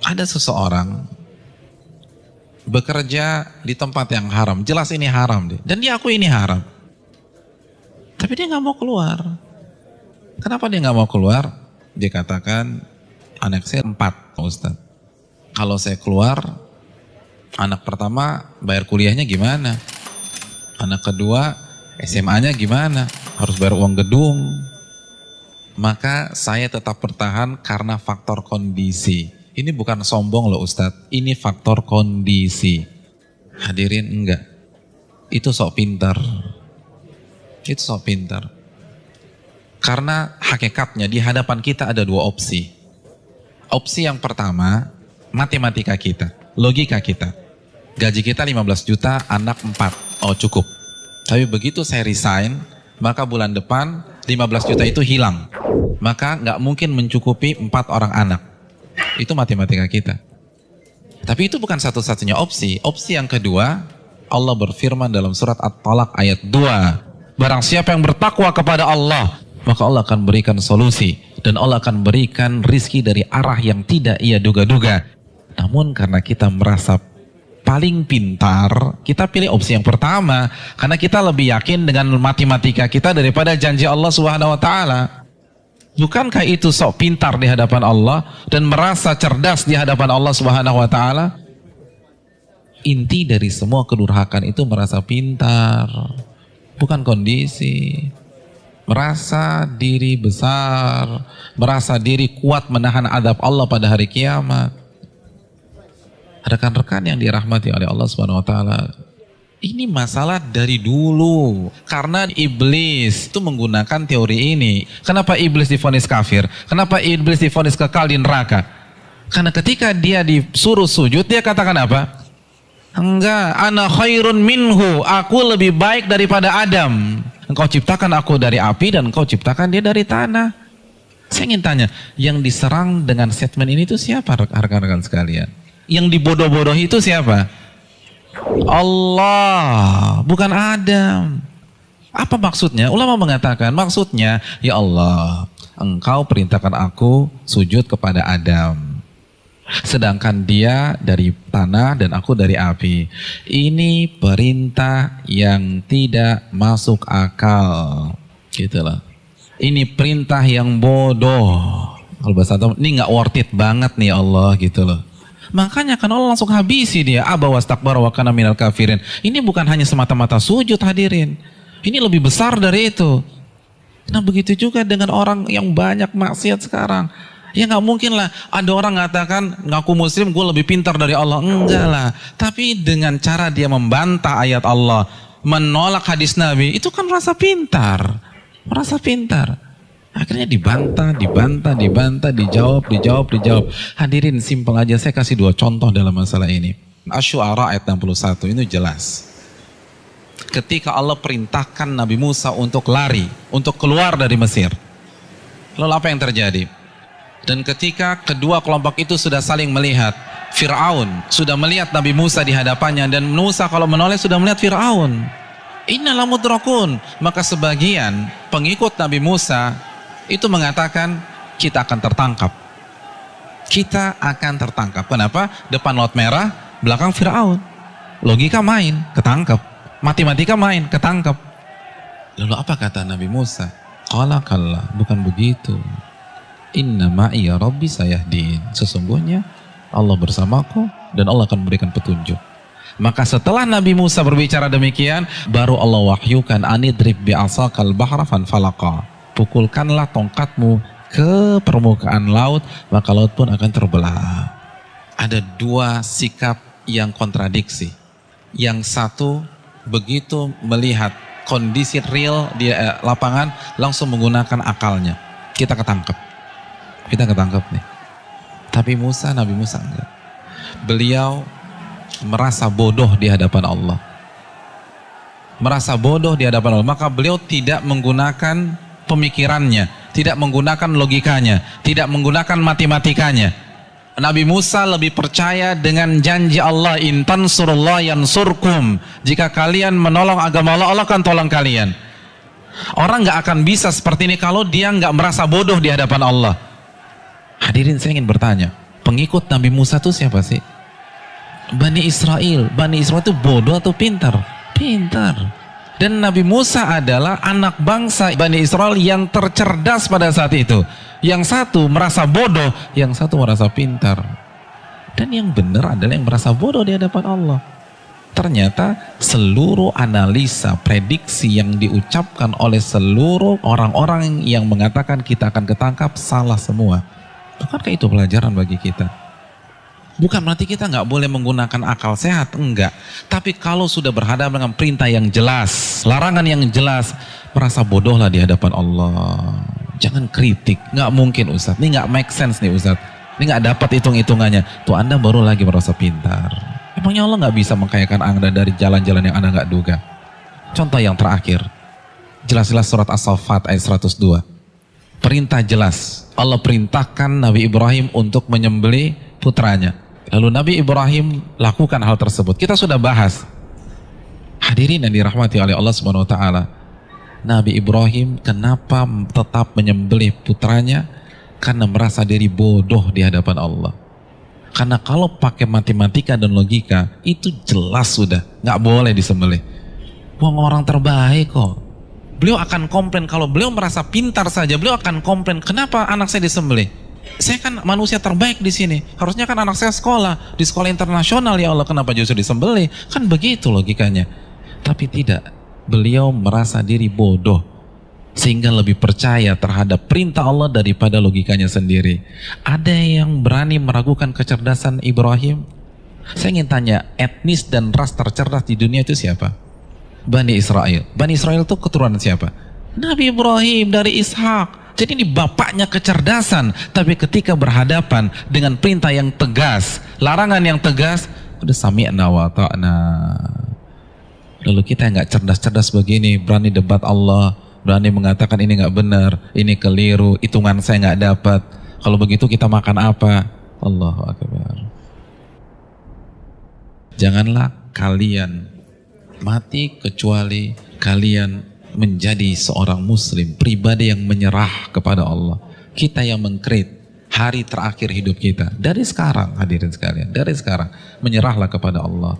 Ada seseorang bekerja di tempat yang haram, jelas ini haram deh, dan dia akui ini haram, tapi dia nggak mau keluar. Kenapa dia nggak mau keluar? Dia katakan, anak saya 4, Ustaz. Kalau saya keluar, anak pertama bayar kuliahnya gimana? Anak kedua SMA-nya gimana? Harus bayar uang gedung. Maka saya tetap bertahan karena faktor kondisi. Ini bukan sombong loh Ustadz, ini faktor kondisi. Hadirin enggak, itu sok pintar. Itu sok pintar. Karena hakikatnya di hadapan kita ada 2 opsi. Opsi yang pertama, matematika kita, logika kita. Gaji kita 15 juta, anak 4, oh cukup. Tapi begitu saya resign, maka bulan depan 15 juta itu hilang. Maka nggak mungkin mencukupi 4 orang anak. Itu matematika kita. Tapi itu bukan satu-satunya opsi. Opsi yang kedua, Allah berfirman dalam surat At-Talaq ayat 2. Barang siapa yang bertakwa kepada Allah, maka Allah akan berikan solusi. Dan Allah akan berikan rizki dari arah yang tidak ia duga-duga. Namun karena kita merasa paling pintar, kita pilih opsi yang pertama. Karena kita lebih yakin dengan matematika kita daripada janji Allah Subhanahu wa Ta'ala. Bukankah itu sok pintar di hadapan Allah dan merasa cerdas di hadapan Allah Subhanahu wa Ta'ala? Inti dari semua kedurhakan itu merasa pintar, bukan kondisi. Merasa diri besar, merasa diri kuat menahan azab Allah pada hari kiamat. Rekan-rekan yang dirahmati oleh Allah Subhanahu wa Ta'ala, ini masalah dari dulu. Karena iblis itu menggunakan teori ini. Kenapa iblis divonis kafir? Kenapa iblis divonis kekal di neraka? Karena ketika dia disuruh sujud, dia katakan apa? Enggak, ana khairun minhu, aku lebih baik daripada Adam. Engkau ciptakan aku dari api dan engkau ciptakan dia dari tanah. Saya ingin tanya, yang diserang dengan statement ini itu siapa rekan-rekan sekalian? Yang dibodoh-bodohi itu siapa? Allah, bukan Adam. Apa maksudnya? Ulama mengatakan maksudnya, ya Allah, engkau perintahkan aku sujud kepada Adam. Sedangkan dia dari tanah dan aku dari api. Ini perintah yang tidak masuk akal. Gitulah. Ini perintah yang bodoh. Kalau bahasa Arab, ini nggak worth it banget nih Allah gitu loh. Makanya kan Allah langsung habisi dia. Aba wastakbara wa kana minal kafirin. Ini bukan hanya semata-mata sujud hadirin. Ini lebih besar dari itu. Nah begitu juga dengan orang yang banyak maksiat sekarang. Ya nggak mungkin lah ada orang mengatakan ngaku muslim gue lebih pintar dari Allah. Enggak lah. Tapi dengan cara dia membantah ayat Allah, menolak hadis Nabi, itu kan merasa pintar. Merasa pintar. Akhirnya dibantah, dijawab. Hadirin simpel aja, saya kasih 2 contoh dalam masalah ini. Asy-Syu'ara ayat 61 ini jelas. Ketika Allah perintahkan Nabi Musa untuk lari, untuk keluar dari Mesir. Lalu apa yang terjadi? Dan ketika kedua kelompok itu sudah saling melihat, Fir'aun sudah melihat Nabi Musa di hadapannya, dan Musa kalau menoleh sudah melihat Fir'aun. Innal mudrakun. Maka sebagian pengikut Nabi Musa itu mengatakan kita akan tertangkap. Kita akan tertangkap. Kenapa? Depan laut merah, belakang Fir'aun. Logika main, ketangkap. Matematika main, ketangkap. Lalu apa kata Nabi Musa? Qala kalla, bukan begitu. Inna ma'iya rabbi sayahdin. Sesungguhnya Allah bersamaku dan Allah akan memberikan petunjuk. Maka setelah Nabi Musa berbicara demikian, baru Allah wahyukan anidrib bi'asakal bahra fanfalaqa. Pukulkanlah tongkatmu ke permukaan laut, maka laut pun akan terbelah. Ada 2 sikap yang kontradiksi. Yang satu begitu melihat kondisi real di lapangan langsung menggunakan akalnya. Kita ketangkep nih. Tapi Nabi Musa enggak. Beliau merasa bodoh di hadapan Allah. Maka beliau tidak menggunakan pemikirannya, tidak menggunakan logikanya, tidak menggunakan matematikanya. Nabi Musa lebih percaya dengan janji Allah, in tansurullah yansurkum. Jika kalian menolong agama Allah, Allah akan tolong kalian. Orang nggak akan bisa seperti ini kalau dia nggak merasa bodoh di hadapan Allah. Hadirin, saya ingin bertanya, pengikut Nabi Musa itu siapa sih? Bani Israel. Bani Israel itu bodoh atau pintar? Pintar. Dan Nabi Musa adalah anak bangsa Bani Israel yang tercerdas pada saat itu. Yang satu merasa bodoh, yang satu merasa pintar. Dan yang benar adalah yang merasa bodoh di hadapan Allah. Ternyata seluruh analisa, prediksi yang diucapkan oleh seluruh orang-orang yang mengatakan kita akan ketangkap salah semua. Bukankah itu pelajaran bagi kita? Bukan berarti kita nggak boleh menggunakan akal sehat, enggak. Tapi kalau sudah berhadapan dengan perintah yang jelas, larangan yang jelas, merasa bodohlah di hadapan Allah. Jangan kritik, nggak mungkin Ustadz, ini nggak make sense nih Ustadz, ini nggak dapat hitung-hitungannya. Tuh Anda baru lagi merasa pintar. Emangnya Allah nggak bisa mengkayakan Anda dari jalan-jalan yang Anda nggak duga? Contoh yang terakhir, jelas-jelas surat As-Saffat ayat 102. Perintah jelas, Allah perintahkan Nabi Ibrahim untuk menyembelih putranya. Lalu Nabi Ibrahim lakukan hal tersebut. Kita sudah bahas. Hadirin yang dirahmati oleh Allah Subhanahu wa taala. Nabi Ibrahim kenapa tetap menyembelih putranya? Karena merasa diri bodoh di hadapan Allah. Karena kalau pakai matematika dan logika, itu jelas sudah nggak boleh disembelih. Wong orang terbaik kok. Beliau akan komplain, kalau beliau merasa pintar saja, beliau akan komplain, kenapa anak saya disembelih? Saya kan manusia terbaik di sini. Harusnya kan anak saya sekolah di sekolah internasional, ya Allah, kenapa justru disembelih? Kan begitu logikanya. Tapi tidak, beliau merasa diri bodoh sehingga lebih percaya terhadap perintah Allah daripada logikanya sendiri. Ada yang berani meragukan kecerdasan Ibrahim? Saya ingin tanya, etnis dan ras tercerdas di dunia itu siapa? Bani Israel. Bani Israel itu keturunan siapa? Nabi Ibrahim dari Ishak. Jadi ini bapaknya kecerdasan. Tapi ketika berhadapan dengan perintah yang tegas, larangan yang tegas, udah sami'na wa ta'na. Lalu kita yang gak cerdas-cerdas begini, berani debat Allah, berani mengatakan ini gak benar, ini keliru, hitungan saya gak dapat. Kalau begitu kita makan apa? Allahu Akbar. Janganlah kalian mati kecuali kalian menjadi seorang muslim, pribadi yang menyerah kepada Allah. Kita yang mengkrit hari terakhir hidup kita. Dari sekarang, hadirin sekalian, dari sekarang menyerahlah kepada Allah.